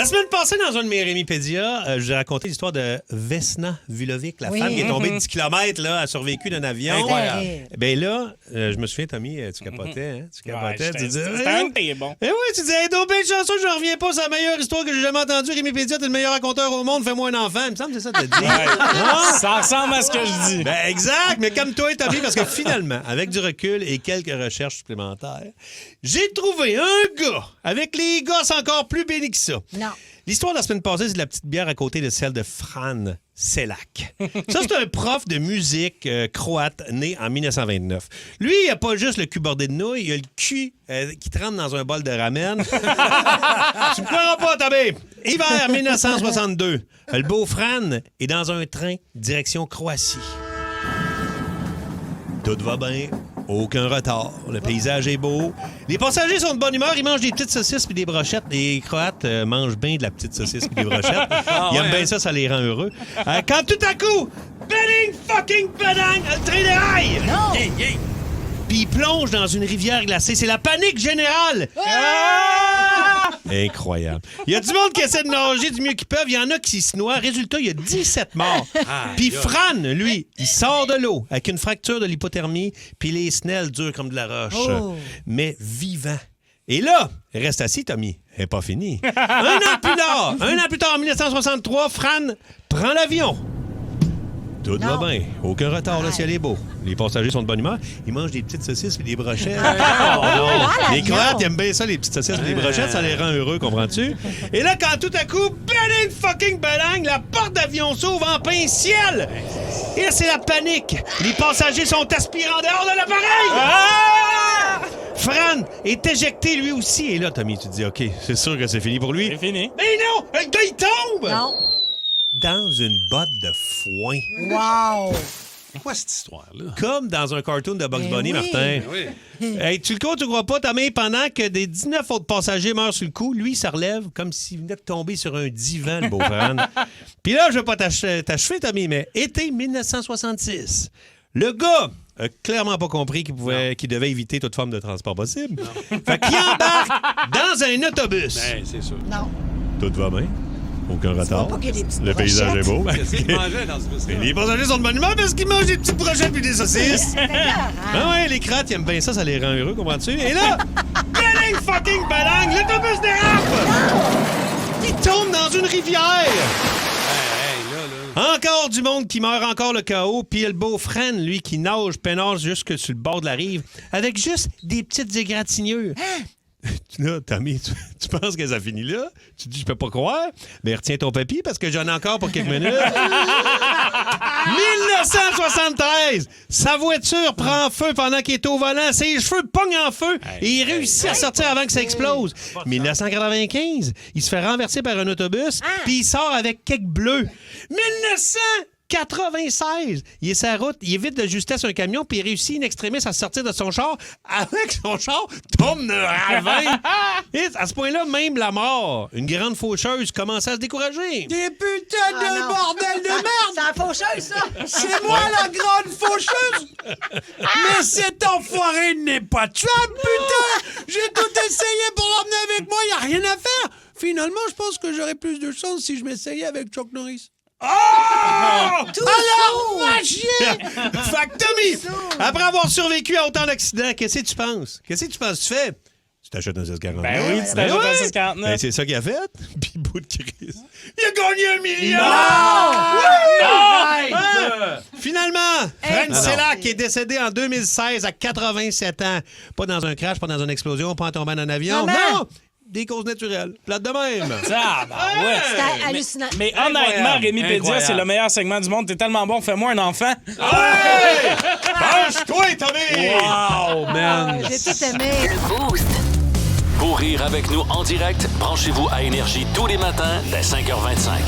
La semaine passée, dans un de mes Rémipédia, j'ai raconté l'histoire de Vesna Vulovic, la femme qui est tombée de 10 km, là, a survécu d'un avion. Ben là, je me souviens, Tommy, tu capotais, hein? Tu capotais, tu disais... C'était un de bon. Eh oui, tu disais, hey, donc, ben chanceux, je reviens pas, c'est la meilleure histoire que j'ai jamais entendue. Rémipédia, t'es le meilleur raconteur au monde, fais-moi un enfant. Il me semble que c'est ça que t'as dit. Ça ressemble à ce que je dis. Ben exact, mais comme toi, Tommy, parce que finalement, avec du recul et quelques recherches supplémentaires, j'ai trouvé un gars avec les gosses encore plus bénis que ça. Non. L'histoire de la semaine passée, c'est de la petite bière à côté de celle de Fran Selak. Ça, c'est un prof de musique croate né en 1929. Lui, il n'a pas juste le cul bordé de nouilles, il a le cul qui trempe dans un bol de ramen. Tu me croiras pas, Tommy. Hiver 1962, le beau Fran est dans un train direction Croatie. Tout va bien. Aucun retard. Le paysage est beau. Les passagers sont de bonne humeur. Ils mangent des petites saucisses puis des brochettes. Les Croates mangent bien de la petite saucisse puis des brochettes. Ils aiment bien ça, ça les rend heureux. Quand tout à coup, bang, fucking badang, le train déraille. Non! Puis ils plongent dans une rivière glacée. C'est la panique générale. Incroyable. Il y a du monde qui essaie de nager du mieux qu'ils peuvent. Il y en a qui se noient. Résultat, il y a 17 morts. Puis Fran, lui, il sort de l'eau avec une fracture de l'hypothermie, puis les snelles dures comme de la roche. Mais vivant. Et là, reste assis, Tommy. Elle n'est pas fini. Un an plus tard, en 1963, Fran prend l'avion. Tout va bien. Aucun retard, le ciel est beau. Les passagers sont de bonne humeur. Ils mangent des petites saucisses et des brochettes. Les Croates aiment bien ça, les petites saucisses et des brochettes. Ça les rend heureux, comprends-tu? Et là, quand tout à coup, bang, fucking bang, la porte d'avion s'ouvre en plein ciel. Et là, c'est la panique. Les passagers sont aspirés en dehors de l'appareil. Fran est éjecté lui aussi. Et là, Tommy, tu te dis, OK, c'est sûr que c'est fini pour lui. C'est fini. Mais non! Le gars, il tombe! Non. Dans une botte de foin. Wow! C'est quoi cette histoire-là? Comme dans un cartoon de Bugs Ben Bunny, oui. Martin. Oui. Hey, tu le crois, tu crois pas, Tommy, pendant que des 19 autres passagers meurent sur le coup, lui, il se relève comme s'il venait de tomber sur un divan, le beau Fran. Puis là, je veux pas t'achever, Tommy, mais été 1966. Le gars a clairement pas compris qu'il devait éviter toute forme de transport possible. Fait qu'il embarque dans un autobus. Ben, c'est sûr. Non. Tout va bien. Aucun retard. pas qu'il y a des petites Le paysage est beau. Qu'est-ce qu'il mangeait dans ce bus-là? Les passagers sont de bonne humeur parce qu'ils mangent des petites brochettes puis des saucisses. Ah ouais, les Croates, ils aiment bien ça, ça les rend heureux, comprends-tu? Et là, bang, fucking balang, l'autobus dérape! Il tombe dans une rivière! Encore du monde qui meurt, encore le chaos, puis il y a le beau Fran, lui, qui nage peinard jusque sur le bord de la rive, avec juste des petites égratignures. Là, Tommy, tu penses que ça finit là? Tu te dis, je peux pas croire. Mais retiens ton papier parce que j'en ai encore pour quelques minutes. 1973, sa voiture prend feu pendant qu'il est au volant. Ses cheveux pognent en feu et il réussit à sortir avant que ça explose. 1995, il se fait renverser par un autobus puis il sort avec quelques bleus. 1996, il est sur la route, il évite de justesse un camion, puis il réussit in extremis à sortir de son char. Avec son char, tombe dans un ravin. Et à ce point-là, même la mort, une grande faucheuse, commence à se décourager. Des putains de bordel de merde! C'est la faucheuse, ça! C'est moi la grande faucheuse! Mais cet enfoiré n'est pas tuable, putain! J'ai tout essayé pour l'emmener avec moi, y a rien à faire! Finalement, je pense que j'aurais plus de chance si je m'essayais avec Chuck Norris. Oh! Alors, va chier! Fait que Tommy, après avoir survécu à autant d'accidents, qu'est-ce que tu penses? Qu'est-ce que tu penses que tu fais? Tu t'achètes un 649. Ben oui, tu t'achètes un 649. Ben, c'est ça qu'il a fait. Puis, bout de crise. Il a gagné 1 million! Finalement, Fran Selak est décédé en 2016 à 87 ans. Pas dans un crash, pas dans une explosion, pas en tombant d'un avion. Maman! Non! Des causes naturelles. Plate de même. Ah, ben ouais. C'était hallucinant. Mais honnêtement, Rémi Pédia, Incroyable. c'est le meilleur segment du monde. T'es tellement bon, fais-moi un enfant. Hey! Penche-toi, Tommy! Wow, man. J'ai tout aimé. Le Boost. Pour rire avec nous en direct, branchez-vous à Énergie tous les matins dès 5h25.